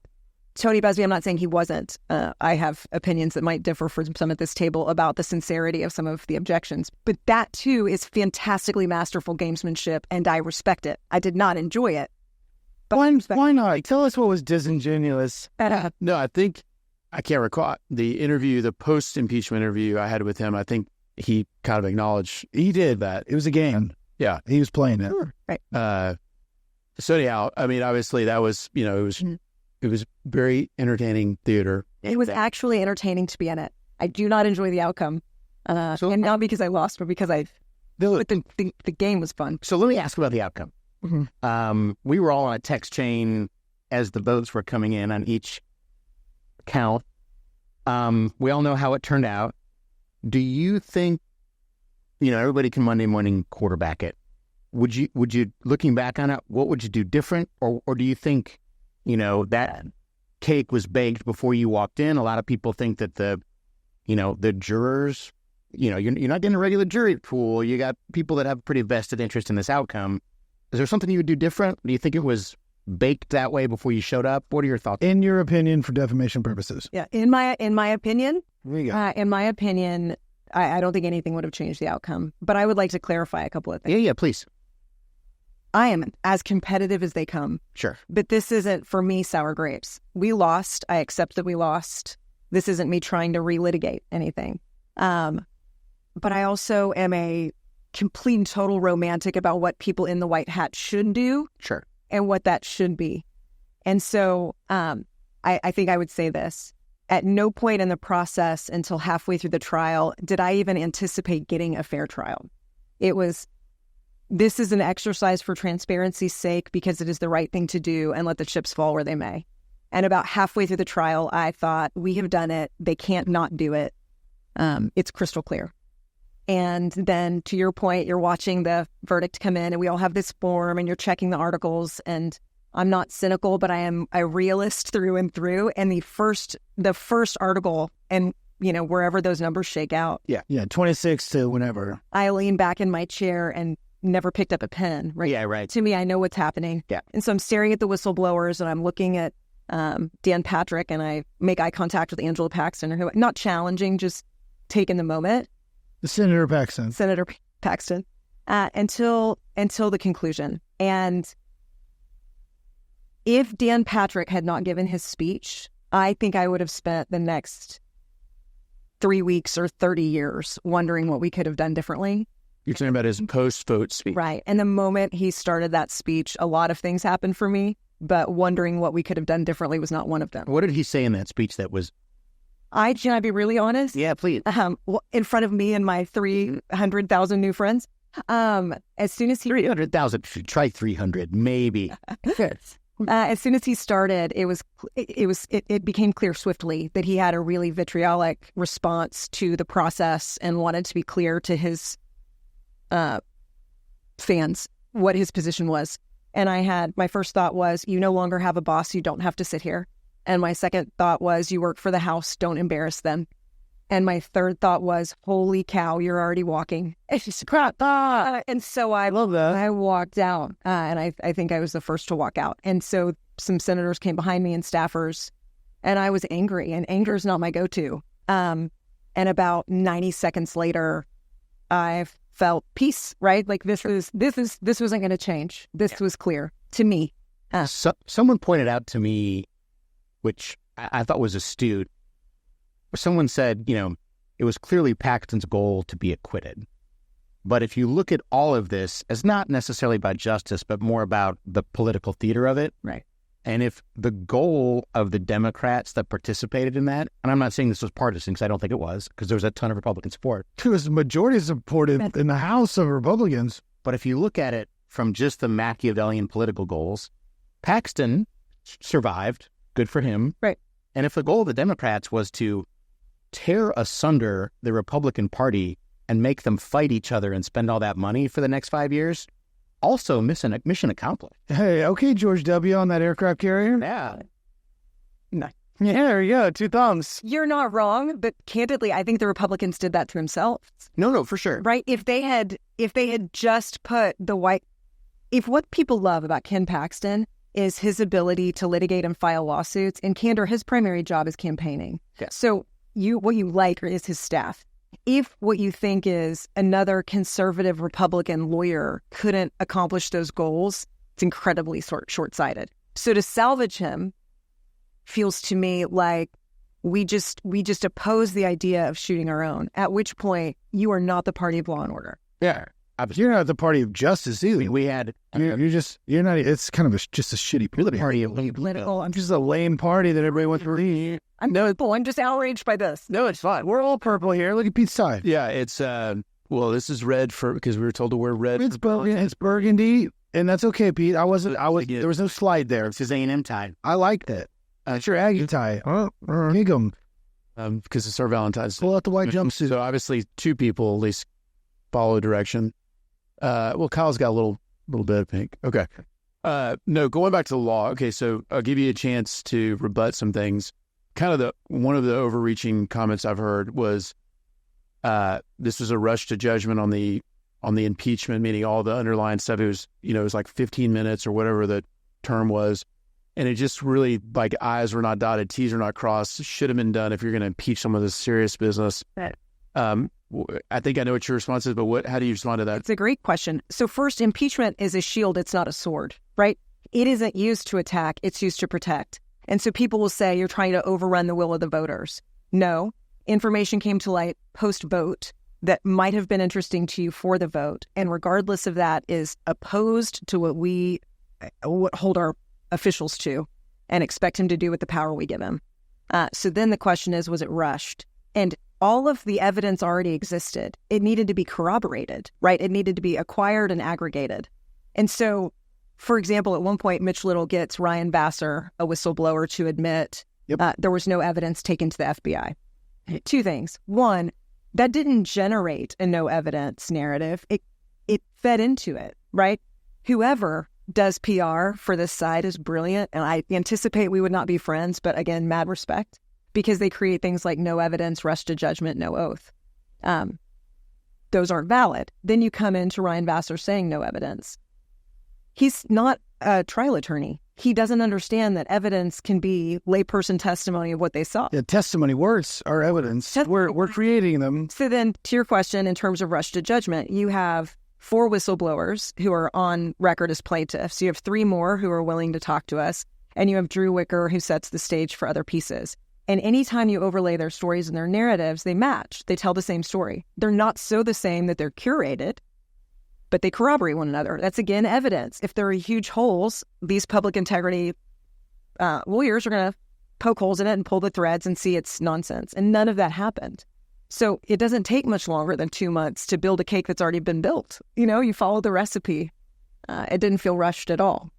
Tony Busby, I'm not saying he wasn't. I have opinions that might differ from some at this table about the sincerity of some of the objections. But that, too, is fantastically masterful gamesmanship, and I respect it. I did not enjoy it. But why not? Tell us what was disingenuous. No, I think, I can't recall, the interview, the post-impeachment interview I had with him, I think he kind of acknowledged he did that. It was a game. Yeah. He was playing it. Right. So anyhow, I mean, obviously that was, it was very entertaining theater. It was actually entertaining to be in it. I do not enjoy the outcome. And not because I lost, but because the game was fun. So let me ask about the outcome. Mm-hmm. We were all on a text chain as the votes were coming in on each count. We all know how it turned out. Do you think, everybody can Monday morning quarterback it? Would you, looking back on it, what would you do different? Or do you think, that cake was baked before you walked in? A lot of people think that the jurors, you're not getting a regular jury pool. You got people that have pretty vested interest in this outcome. Is there something you would do different? Do you think it was baked that way before you showed up? What are your thoughts? In your opinion, for defamation purposes? Yeah, in my opinion, there you go. I don't think anything would have changed the outcome. But I would like to clarify a couple of things. Yeah, please. I am as competitive as they come. Sure. But this isn't, for me, sour grapes. We lost. I accept that we lost. This isn't me trying to relitigate anything. But I also am a complete and total romantic about what people in the white hat should do. Sure. And what that should be. And so I think I would say this. At no point in the process until halfway through the trial did I even anticipate getting a fair trial. This is an exercise for transparency's sake because it is the right thing to do, and let the chips fall where they may. And about halfway through the trial, I thought, we have done it. They can't not do it. It's crystal clear. And then to your point, you're watching the verdict come in and we all have this form and you're checking the articles, and I'm not cynical, but I am a realist through and through. And the first article, and wherever those numbers shake out. Yeah. 26 to whenever. I lean back in my chair and never picked up a pen. Right. Yeah, right. To me, I know what's happening. Yeah. And so I'm staring at the whistleblowers and I'm looking at Dan Patrick, and I make eye contact with Angela Paxton, who, not challenging, just taking the moment. Senator Paxton. Until the conclusion. And if Dan Patrick had not given his speech, I think I would have spent the next 3 weeks or 30 years wondering what we could have done differently. You're talking about his post-vote speech. Right. And the moment he started that speech, a lot of things happened for me, but wondering what we could have done differently was not one of them. What did he say in that speech that was... Can I be really honest? Yeah, please. In front of me and my 300,000 new friends. As soon as he... 300,000. Try 300, maybe. As soon as he started, it became clear swiftly that he had a really vitriolic response to the process and wanted to be clear to his fans what his position was. And my first thought was, you no longer have a boss, you don't have to sit here. And my second thought was, you work for the House, don't embarrass them. And my third thought was, holy cow, you're already walking. And so I love that. I walked out, and I think I was the first to walk out. And so some senators came behind me and staffers, and I was angry, and anger is not my go-to. And about 90 seconds later, I felt peace, right? Like this wasn't going to change. This was clear to me. Someone pointed out to me, which I thought was astute. Someone said, it was clearly Paxton's goal to be acquitted. But if you look at all of this as not necessarily about justice, but more about the political theater of it. Right. And if the goal of the Democrats that participated in that, and I'm not saying this was partisan because I don't think it was, because there was a ton of Republican support. There was majority support in the House of Republicans. But if you look at it from just the Machiavellian political goals, Paxton survived. Good for him. Right. And if the goal of the Democrats was to tear asunder the Republican Party and make them fight each other and spend all that money for the next 5 years, also mission accomplished. Hey, okay, George W. on that aircraft carrier. Yeah. No. Yeah, there you go. 2 thumbs. You're not wrong, but candidly, I think the Republicans did that to themselves. No, for sure. Right? If they had just put if what people love about Ken Paxton is his ability to litigate and file lawsuits, in candor, his primary job is campaigning. Yes. So what you like is his staff. If what you think is another conservative Republican lawyer couldn't accomplish those goals, it's incredibly short-sighted. So to salvage him feels to me like we just oppose the idea of shooting our own, at which point you are not the party of law and order. Yeah. You're not the party of justice either. We had... You're not, it's kind of just a shitty party. Political. I'm just a lame party that everybody wants to leave. I'm just outraged by this. No, it's fine. We're all purple here. Look at Pete's tie. Yeah, it's this is red because we were told to wear red. It's burgundy, and that's okay, Pete. There was no slide there. It's his A&M tie. I liked it. It's your Aggie tie. Hig'em. Because it's our Valentine's Day. Pull out the white jumpsuit. So obviously 2 people at least follow direction. Kyle's got a little bit of pink. Okay. No, going back to the law. Okay, so I'll give you a chance to rebut some things. Kind of one of the overreaching comments I've heard was this was a rush to judgment on the impeachment, meaning all the underlying stuff. It was like 15 minutes or whatever the term was, and it just really like I's were not dotted, T's were not crossed. Should have been done if you're going to impeach someone with serious business. I think I know what your response is, but how do you respond to that? It's a great question. So first, impeachment is a shield. It's not a sword, right? It isn't used to attack. It's used to protect. And so people will say you're trying to overrun the will of the voters. No, information came to light post-vote that might have been interesting to you for the vote. And regardless of that is opposed to what we hold our officials to and expect him to do with the power we give him. So then the question is, was it rushed? And all of the evidence already existed. It needed to be corroborated, right? It needed to be acquired and aggregated. And so, for example, at one point, Mitch Little gets Ryan Vassar, a whistleblower, to admit there was no evidence taken to the FBI. 2 things. One, that didn't generate a no evidence narrative. It fed into it, right? Whoever does PR for this side is brilliant, and I anticipate we would not be friends, but again, mad respect, because they create things like no evidence, rush to judgment, no oath. Those aren't valid. Then you come into Ryan Vassar saying no evidence. He's not a trial attorney. He doesn't understand that evidence can be layperson testimony of what they saw. Yeah, testimony words are evidence. We're creating them. So then to your question, in terms of rush to judgment, you have 4 whistleblowers who are on record as plaintiffs. You have 3 more who are willing to talk to us. And you have Drew Wicker, who sets the stage for other pieces. And anytime you overlay their stories and their narratives, they match. They tell the same story. They're not so the same that they're curated, but they corroborate one another. That's, again, evidence. If there are huge holes, these public integrity lawyers are going to poke holes in it and pull the threads and see it's nonsense. And none of that happened. So it doesn't take much longer than 2 months to build a cake that's already been built. You follow the recipe. It didn't feel rushed at all.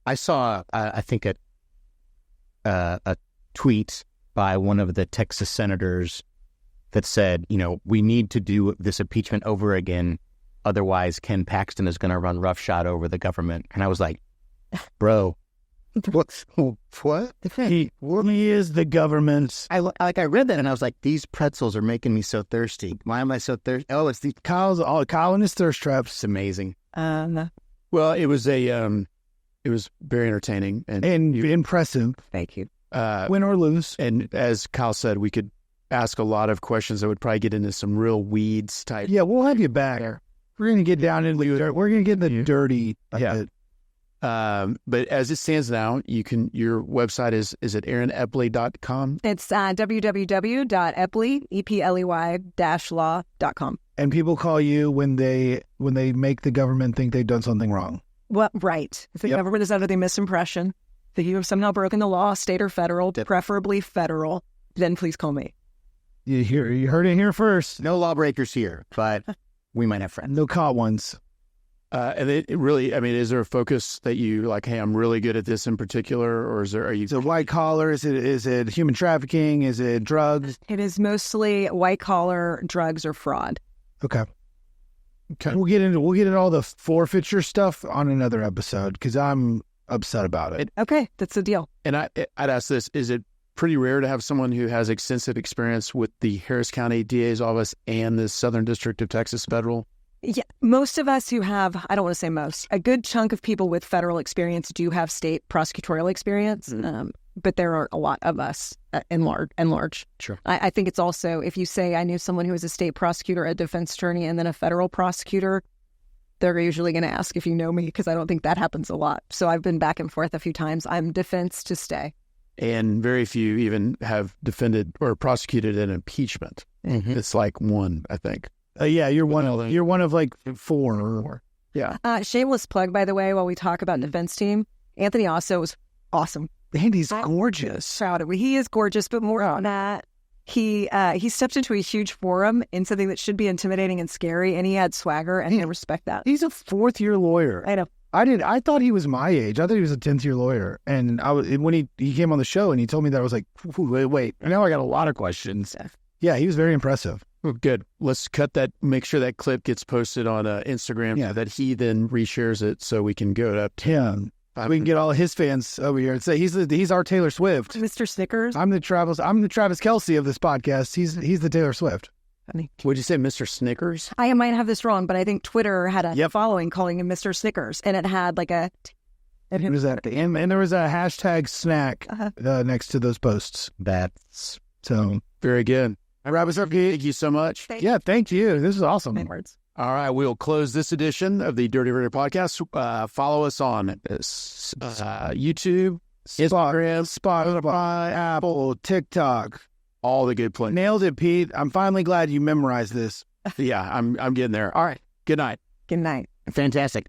I saw, I think, a tweet by one of the Texas senators that said, we need to do this impeachment over again. Otherwise, Ken Paxton is going to run roughshod over the government. And I was like, bro, what? He is the government's. I read that and I was like, these pretzels are making me so thirsty. Why am I so thirsty? Oh, it's Kyle and his thirst traps. It's amazing. Well, it was very entertaining and impressive. Thank you. Win or lose. And as Kyle said, we could ask a lot of questions that would probably get into some real weeds type. Yeah, we'll have you back. We're going to get down into the dirt. We're going to get in the dirty. Yeah. But as it stands now, your website is at erinepley.com. It's www.epley-law.com. And people call you when they make the government think they've done something wrong. Well, right. If the government is under the misimpression that you have somehow broken the law, state or federal, preferably federal, then please call me. You heard it here first. No lawbreakers here, but we might have friends. No caught ones. And it really, I mean, is there a focus that you like, hey, I'm really good at this in particular, or are you? Is it white collar? Is it human trafficking? Is it drugs? It is mostly white collar, drugs, or fraud. Okay. We'll get into all the forfeiture stuff on another episode because I'm upset about it. Okay, that's the deal. And I'd ask this: is it pretty rare to have someone who has extensive experience with the Harris County DA's office and the Southern District of Texas Federal? Yeah, most of us who have, I don't want to say most, a good chunk of people with federal experience do have state prosecutorial experience, but there aren't a lot of us in large. Sure. I think it's also, if you say I knew someone who was a state prosecutor, a defense attorney, and then a federal prosecutor, they're usually going to ask if you know me because I don't think that happens a lot. So I've been back and forth a few times. I'm defense to stay. And very few even have defended or prosecuted an impeachment. It's like one, I think. Yeah, you're one of like four or more. Yeah. Shameless plug, by the way, while we talk about defense team, Anthony Osso was awesome. Andy's gorgeous. Proud of him. He is gorgeous, but more on that, he stepped into a huge forum in something that should be intimidating and scary, and he had swagger, and I respect that. He's a fourth-year lawyer. I know. I thought he was my age. I thought he was a 10th-year lawyer. And when he came on the show and he told me that, I was like, wait. Now I got a lot of questions. Yeah, he was very impressive. Well, good. Let's cut that. Make sure that clip gets posted on Instagram so that he then reshares it so we can go up to him. We can get all of his fans over here and say he's our Taylor Swift. Mr. Snickers. I'm the Travis Kelce of this podcast. He's the Taylor Swift. Funny. Would you say Mr. Snickers? I might have this wrong, but I think Twitter had a following calling him Mr. Snickers, and it had like a. What was that? And there was a hashtag snack next to those posts. That's so very good. Wrap us up. Thank you so much. Thank you. This is awesome. Words. All right, we'll close this edition of the Dirty Ritter Podcast. Follow us on YouTube, Instagram, Spotify, Apple, TikTok, all the good places. Nailed it, Pete. I'm finally glad you memorized this. Yeah, I'm getting there. All right. Good night. Good night. fantastic.